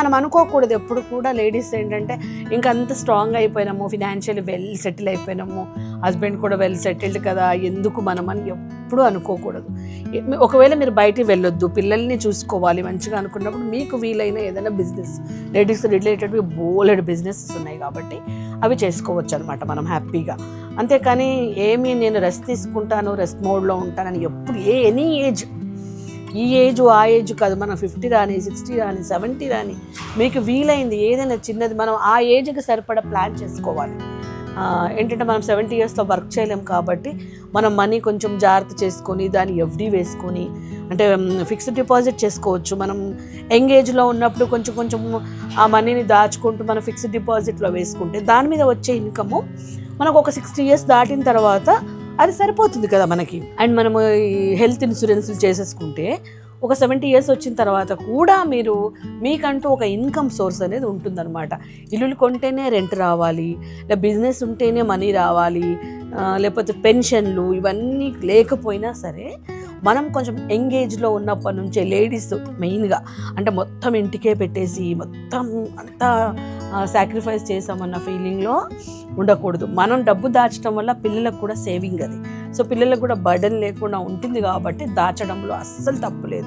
మనం అనుకోకూడదు ఎప్పుడు కూడా లేడీస్ ఏంటంటే ఇంకా అంత స్ట్రాంగ్ అయిపోయినాము, ఫినాన్షియల్లీ వెల్ సెటిల్ అయిపోయినాము, హస్బెండ్ కూడా వెల్ సెటిల్డ్ కదా, ఎందుకు మనం అని ఎప్పుడు అనుకోకూడదు. ఒకవేళ మీరు బయటికి వెళ్ళొద్దు, పిల్లల్ని చూసుకోవాలి మంచిగా అనుకున్నప్పుడు మీకు వీలైన ఏదైనా బిజినెస్, లేడీస్ రిలేటెడ్వి బోలెడ్ బిజినెసెస్ ఉన్నాయి కాబట్టి అవి చేసుకోవచ్చు అనమాట మనం హ్యాపీగా. అంతేకాని ఏమీ నేను రెస్ట్ తీసుకుంటాను, రెస్ట్ మోడ్లో ఉంటానని ఎప్పుడు ఎనీ ఏజ్, ఈ ఏజ్ ఆ ఏజ్ కాదు, మనం 50 రాని 60 రాని 70 రాని మీకు వీలైంది ఏదైనా చిన్నది మనం ఆ ఏజ్కి సరిపడా ప్లాన్ చేసుకోవాలి. ఏంటంటే మనం 70 ఇయర్స్లో వర్క్ చేయలేం కాబట్టి మనం మనీ కొంచెం జాగ్రత్త చేసుకొని దాన్ని ఎఫ్డి వేసుకొని, అంటే ఫిక్స్డ్ డిపాజిట్ చేసుకోవచ్చు. మనం యంగ్ ఏజ్లో ఉన్నప్పుడు కొంచెం కొంచెం ఆ మనీని దాచుకుంటూ మనం ఫిక్స్డ్ డిపాజిట్లో వేసుకుంటే దాని మీద వచ్చే ఇన్కము మనకు ఒక 60 ఇయర్స్ దాటిన తర్వాత అది సరిపోతుంది కదా మనకి. అండ్ మనము ఈ హెల్త్ ఇన్సూరెన్స్లు చేసేసుకుంటే ఒక 70 ఇయర్స్ వచ్చిన తర్వాత కూడా మీకంటూ ఒక ఇన్కమ్ సోర్స్ అనేది ఉంటుందన్నమాట. ఇల్లులు కొంటేనే రెంట్ రావాలి, లేదా బిజినెస్ ఉంటేనే మనీ రావాలి, లేకపోతే పెన్షన్లు ఇవన్నీ లేకపోయినా సరే మనం కొంచెం ఎంగేజ్లో ఉన్నప్పటి నుంచే లేడీస్ మెయిన్గా, అంటే మొత్తం ఇంటికే పెట్టేసి మొత్తం అంతా సాక్రిఫైస్ చేసామన్న ఫీలింగ్లో ఉండకూడదు. మనం డబ్బు దాచడం వల్ల పిల్లలకు కూడా సేవింగ్ అది. సో పిల్లలకు కూడా బర్డెన్ లేకుండా ఉంటుంది కాబట్టి దాచడంలో అస్సలు తప్పు లేదు.